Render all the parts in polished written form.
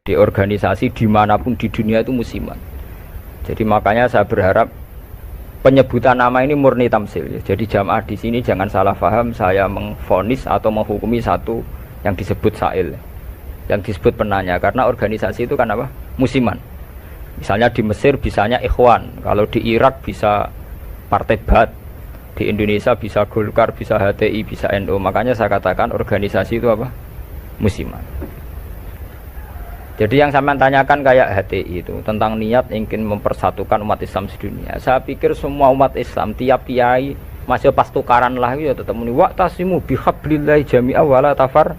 di organisasi dimanapun di dunia itu musiman. Jadi makanya saya berharap penyebutan nama ini murni tamsil. Jadi jamaah di sini jangan salah paham saya mengvonis atau menghukumi satu yang disebut sa'il, yang disebut penanya, karena organisasi itu kan apa? Musiman. Misalnya di Mesir bisanya Ikhwan, kalau di Irak bisa Partai Ba'ath, di Indonesia bisa Golkar, bisa HTI, bisa NU. Makanya saya katakan organisasi itu apa? Musiman. Jadi yang saya tanyakan kayak HTI itu tentang niat ingin mempersatukan umat Islam sedunia. Saya pikir semua umat Islam tiap kiai masih pas tukaran lah ya tetap muni wa'tasimu bihablillahi jami'a wala tafar.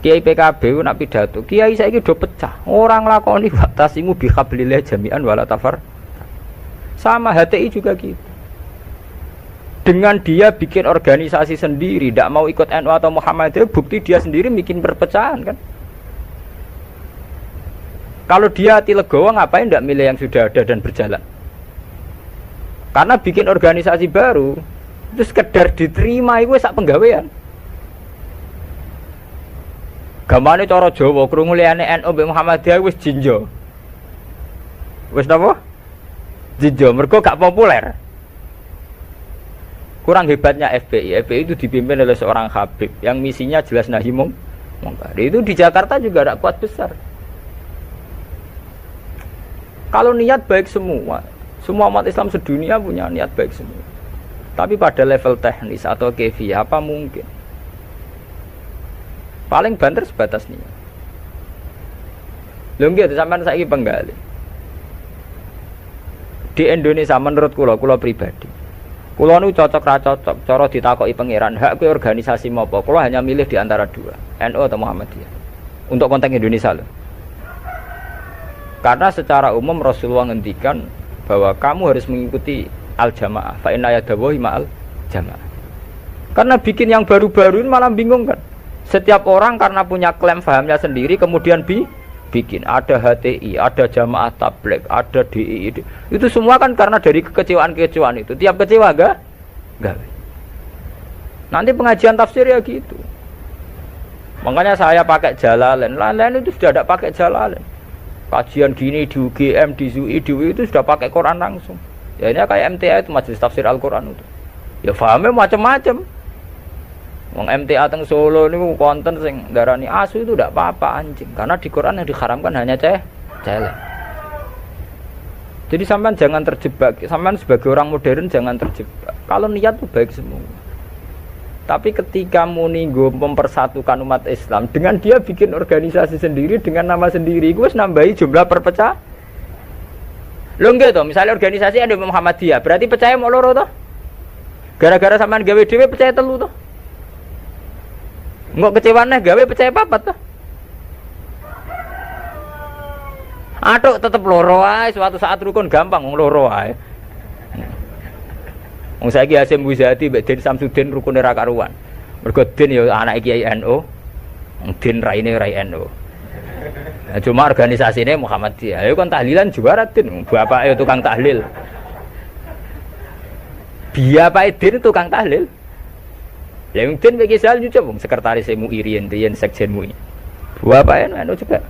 Kiai PKB nak pidato, kiai saiki do pecah. Orang lakoni wa'tasimu bihablillahi jami'an wala tafar. Sama HTI juga gitu. Dengan dia bikin organisasi sendiri, tidak mau ikut NU atau Muhammadiyah, bukti dia sendiri bikin perpecahan kan. Kalau dia hati legowo ngapain tidak milih yang sudah ada dan berjalan? Karena bikin organisasi baru itu sekedar diterima itu sak penggawean. Gamane cara Jawa krungu liyane NU mbek Muhammadiyah wis jinjo. Wis napa? Jinjo mergo gak populer. Kurang hebatnya FPI. FPI itu dipimpin oleh seorang Habib yang misinya jelas nahi mungkar. Itu di Jakarta juga ada kuat besar. Kalau niat baik semua umat Islam sedunia punya niat baik semua. Tapi pada level teknis atau kefiyah apa mungkin? Paling banter sebatas niat. Lho nggih sampean saiki penggali. Di Indonesia menurut kula pribadi. Kula nu cocok ra cocok cara ditakoki pangeran, hak kowe organisasi mopo? Kula hanya milih di antara dua, NU atau Muhammadiyah. Untuk konteks Indonesia loh. Karena secara umum Rasulullah ngendikan bahwa kamu harus mengikuti al-jamaah. Fa inna yadawahi ma'al jamaah. Karena bikin yang baru-baru ini malah bingung kan. Setiap orang karena punya klaim fahamnya sendiri kemudian bikin ada HTI, ada jamaah tabligh, ada DI. Itu semua kan karena dari kekecewaan-kekecewaan itu. Tiap kecewa enggak? Nanti pengajian tafsir ya gitu. Makanya saya pakai Jalalain. Lain-lain itu sudah ada pakai Jalalain. Kajian gini di UGM, di ZUI, di UI itu sudah pakai Quran langsung. Ya ini kayak MTA itu Majelis Tafsir Al-Quran itu. Ya fahamnya macam-macam. Wong MTA teng Solo ini konten sing darani asu itu tidak apa-apa anjing. Karena di Quran yang diharamkan hanya celeng. Jadi sampean jangan terjebak. Sampean sebagai orang modern jangan terjebak. Kalau niat itu baik semua. Tapi ketika Muninggo mempersatukan umat Islam dengan dia bikin organisasi sendiri dengan nama sendiri, gue nambahi jumlah perpecah. Lo enggak toh, misalnya organisasi ada Muhammadiyah, berarti percaya mau loro toh? Gara-gara sampean gawe dhewe percaya telu toh? Enggak kecewane gawe percaya papat toh? Aduh tetep loro ae, suatu saat rukun gampang wong loro ae. Wong saiki Hasyim Muzadi mbek Den Samsudin rukune ra karuan. Mergo Den ya anake Kiai NU, Den raine rai NU. Nah, cuma organisasine Muhammadiyah. Ayo kan tahlilan juara Den, bapake tukang tahlil. Bapake Den tukang tahlil. Lah wong Den iki sal nyucup wong sekretaris MUI riyen sekjen MUI. Bapake NU juga.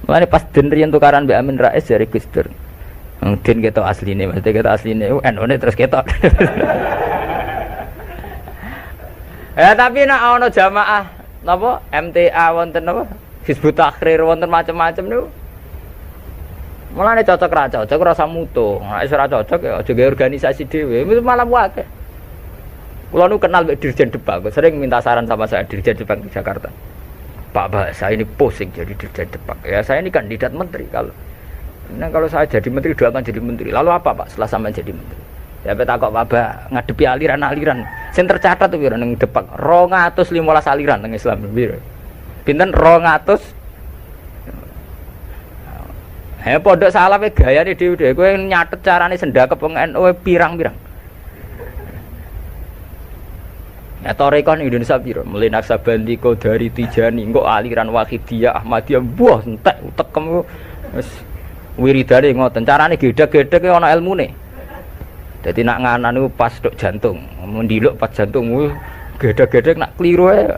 Mulane pas Den riyen tukaran mbek Amin Rais dari Gus Dur. Din kita asline, maksudnya kita asline NU terus ketok. Ya tapi nak ono jamaah napa MTA wonten napa Hizbut Tahrir wonten macam-macam niku. Mulane cocok ra cocok rasa mutu. Nek ora cocok ya aja gawe organisasi dhewe, itu malah wae. Kula nu kenal mbek Dirjen Depak, sering minta saran sama saya Dirjen Depak di Jakarta. Pak, saya ini pusing jadi Dirjen Depak. Ya saya ini kandidat menteri kalau saya jadi menteri doakan jadi menteri. Lalu apa Pak setelah sampai jadi menteri? Ya petakok Pak ngadepi aliran-aliran. Sing tercatat tuh piro ning Depak 215 aliran teng Islam piro. Pinten 200. Ha pondok salaf e gayane dhewe-dhewe kowe nyatet carane sendakep wong NU pirang-pirang. Ya tarekah ning Indonesia piro? Mulai Naksabandi Qadari Tijani engko aliran Wahidiyah Ahmadiyah buah entek utekem wis wiridane ngoten carane gedhek-gedhek ana ilmune. Dadi nak nganan niku pas tok jantung, mendiluk pas jantung gedhek-gedhek nak kliru ae.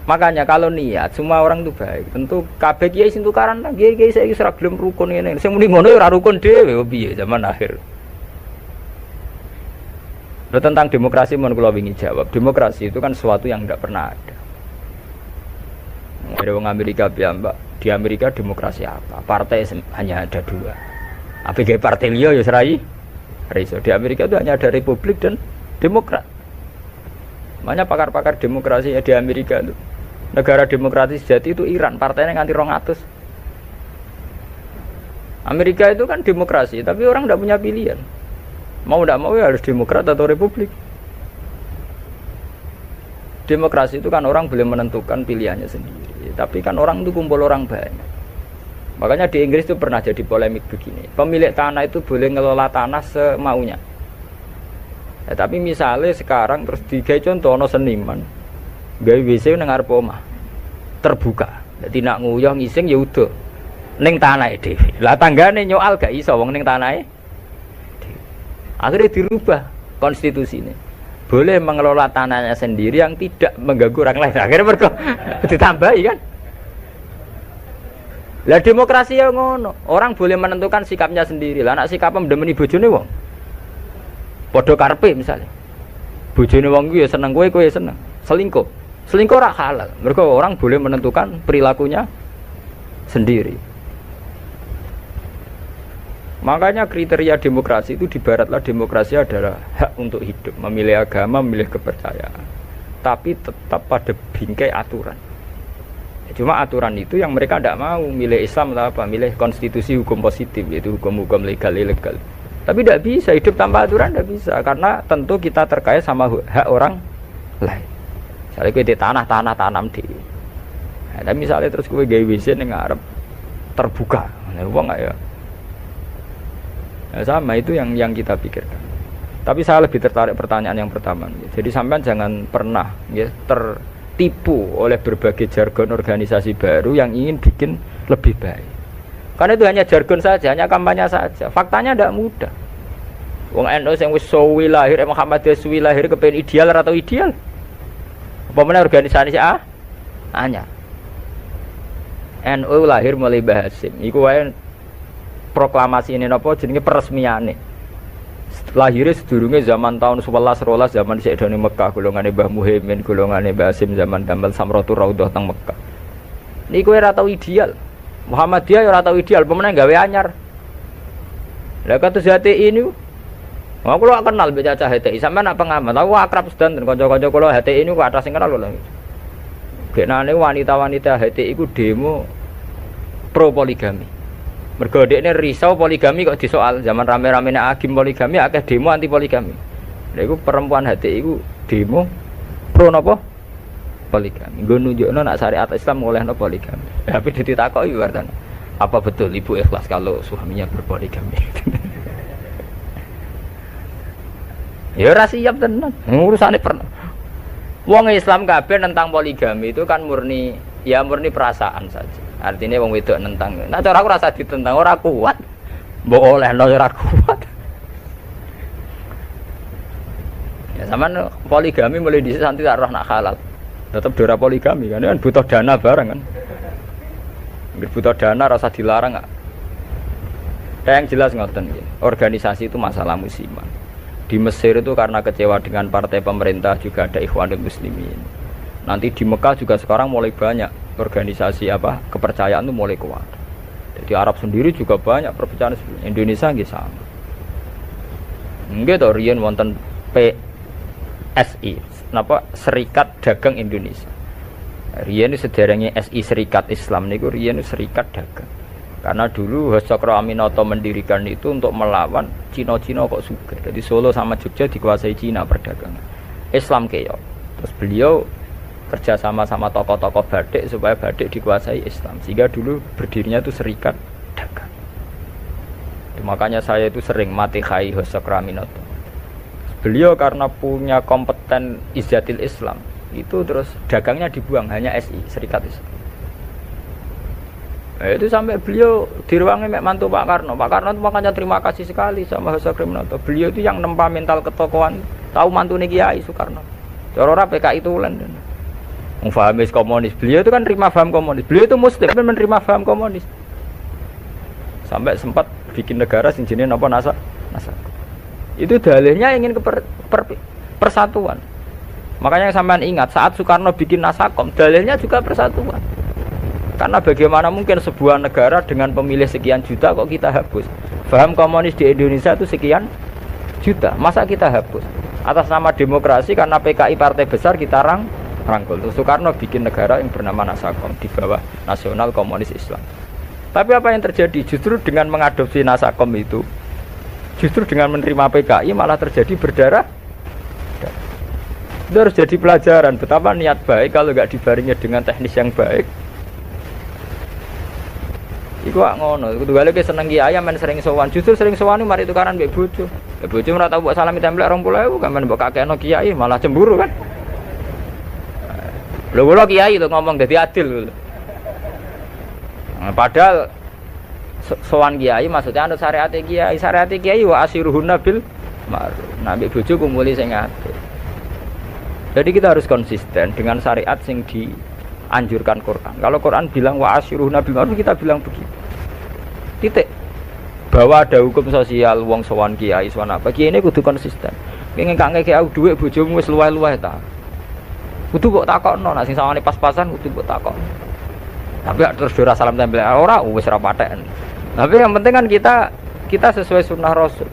Makanya kalau niat semua orang itu baik. Tentu kabeh kiai sing tukaran ta kiai saiki ora gelem rukun ngene. Sing muni ngono ora rukun dhewe piye zaman akhir. Lalu tentang demokrasi mohon kula wingi jawab. Demokrasi itu kan sesuatu yang tidak pernah ada. Ada orang Amerika piyambak. Di Amerika demokrasi apa? Partai hanya ada dua. Apa kayak partai liya ya serai? Reso. Di Amerika itu hanya ada Republik dan Demokrat. Makanya pakar-pakar demokrasi di Amerika itu negara demokratis sejati itu Iran, partainya nganti 200. Amerika itu kan demokrasi, tapi orang tidak punya pilihan. Mau tidak mau ya harus Demokrat atau Republik. Demokrasi itu kan orang boleh menentukan pilihannya sendiri, tapi kan orang itu kumpul orang banyak. Makanya di Inggris itu pernah jadi polemik begini. Pemilik tanah itu boleh ngelola tanah semaunya. Ya, tapi misalnya sekarang terus digawe contoh ono seniman gawe WC nang arep omah terbuka. Dadi nak nguyah ngising ya udah ning tanahe dhewe. Lah tanggane nyoal gak iso wong ning tanahe dhewe. Akhirnya dirubah konstitusinya. Boleh mengelola tanahnya sendiri yang tidak mengganggu orang lain. Akhirnya mergo ditambahi kan. Lah demokrasi ya ngono. Orang boleh menentukan sikapnya sendiri. Lah nek sikapnya mendemeni bojone wong. Padha karepe misalnya. Bojone wong kuwi ya seneng kowe ya seneng. Selingkuh. Selingkuh ora halal. Mergo orang boleh menentukan perilakunya sendiri. Makanya kriteria demokrasi itu di baratlah demokrasi adalah hak untuk hidup, memilih agama, memilih kepercayaan. Tapi tetap pada bingkai aturan. Cuma aturan itu yang mereka tidak mau milih Islam atau apa, milih konstitusi hukum positif, yaitu hukum-hukum legal ilegal. Tapi tidak bisa hidup tanpa aturan, tidak bisa karena tentu kita terkait sama hak orang lain. Misalnya kita tanah tanam di, nah, tapi misalnya terus gue gawe WC yang ngarep terbuka, uang nggak ya? Nah, sama itu yang kita pikirkan. Tapi saya lebih tertarik pertanyaan yang pertama. Jadi sampean jangan pernah ya tertipu oleh berbagai jargon organisasi baru yang ingin bikin lebih baik. Karena itu hanya jargon saja, hanya kampanye saja. Faktanya tidak mudah. Wong NU yang wis suwi lahir, Muhammadiyah suwi lahir kepengen ideal atau ideal? Apa meneh organisasi hanya NU lahir mulai Mbah Hasyim. Iku wae proklamasi ini napa jenenge peresmiane. Lahirnya sedurunge zaman tahun 11 rolas zaman Sayyidina Mekah, golongane Mbah Muhaimin, golongane Mbah Hasyim zaman damel Samratul Raudhah teng Mekah. Niku ora tau ideal. Muhammadiyah ya ora tau ideal, pemenang gawe anyar. Lah kados HTI ini aku lho kenal mbek cacah HTI, sampean nak pengamat. Aku akrab sedanten kanca-kanca kula HTI ini ku atas sing kenal lho. Genane wanita-wanita HTI iku demo pro poligami. Mergo dekne risau poligami kok disoal zaman rame-rame nek agim poligami akeh demo anti poligami. Lha iku perempuan HTI iku demo pro napa? Poligami. Nggo nunjukno nek syariat Islam ngolehno poligami. Tapi ditakoki wartan. Apa betul ibu ikhlas kalau suaminya berpoligami? Ya ora siap tenan. Urusane pernah. Wong Islam kabeh tentang poligami itu kan murni perasaan saja. Artinya wong wedok nentang. Nah cara aku rasa ditentang ora kuat. Mbok olehno ora kuat. Ya sampean poligami mulai dhisik santi tak roh nak halal. Tetap dora poligami kan butuh dana bareng kan. Butuh dana rasa dilarang enggak. Yang jelas ngoten nggih. Organisasi itu masalah musiman. Di Mesir itu karena kecewa dengan partai pemerintah juga ada Ikhwanul Muslimin. Nanti di Mekah juga sekarang mulai banyak organisasi kepercayaan itu mulai kuat. Jadi Arab sendiri juga banyak perpecahan. Indonesia nggih sama. Nggih to riyen wonten PSI, napa Serikat Dagang Indonesia. Riyen sederenge SI Serikat Islam niku riyen Serikat Dagang. Karena dulu Hasakro Aminoto mendirikan itu untuk melawan Cina-Cina kok sugih. Jadi Solo sama Jogja dikuasai Cina perdagangan. Islam keyo. Terus beliau kerjasama sama tokoh-tokoh batik supaya batik dikuasai Islam. Sehingga dulu berdirinya itu Serikat Dagang. Makanya saya itu sering mati khai Hasakro Aminoto. Beliau karena punya kompeten izzatil Islam itu terus dagangnya dibuang, hanya SI Serikat Islam. Itu sampai beliau diruangi mek mantu Pak Karno. Pak Karno itu makanya terima kasih sekali sama Hasakro Aminoto. Beliau itu yang nempa mental ketokohan, tahu mantune Kiai Soekarno. Cara ora PKI itu ulen. Fahamis komunis. Beliau itu kan terima paham komunis. Beliau itu muslim tapi menerima paham komunis. Sampai sempat bikin negara sing jenenge napa nasa. Itu dalihnya ingin ke persatuan. Makanya sampean ingat saat Soekarno bikin Nasakom, dalilnya juga persatuan. Karena bagaimana mungkin sebuah negara dengan pemilih sekian juta kok kita hapus? Paham komunis di Indonesia itu sekian juta, masa kita hapus? Atas nama demokrasi karena PKI partai besar kita rangkul. Soekarno bikin negara yang bernama Nasakom di bawah Nasional Komunis Islam. Tapi apa yang terjadi? Justru dengan mengadopsi Nasakom itu, justru dengan menerima PKI malah terjadi berdarah. Itu harus jadi pelajaran betapa niat baik kalau nggak dibaringnya dengan teknis yang baik. Iku ngono, kudu balik ke seneng kiai men sering sowan. Justru sering sowan mari tukaran mbek bojo. Bojo ora tau mbok salami templek 20.000 kan men mbok kakekno kiai malah cemburu kan. Lho kula kiai itu ngomong dadi adil. Padahal sowan kiai maksudnya anut syariat kiai wa asiruhunna bil ma'ruf. Nah mbek bojo kumpuli sing adil. Jadi kita harus konsisten dengan syariat yang dianjurkan Quran. Kalau Quran bilang wa asyiruhunna bil ma'ruf, kita bilang begitu. Titik. Bahwa ada hukum sosial wong sowan kiai sowan apa. Kiai ini kudu konsisten. Pengen kangge kiai dhuwit bojomu wis luweh-luweh ta. Kudu mbok takokno, nek sing sawane pas-pasan kudu mbok takokno. Tapi terus ora salam tempel ora wis ora paten. Tapi yang penting kan kita sesuai sunnah Rasul.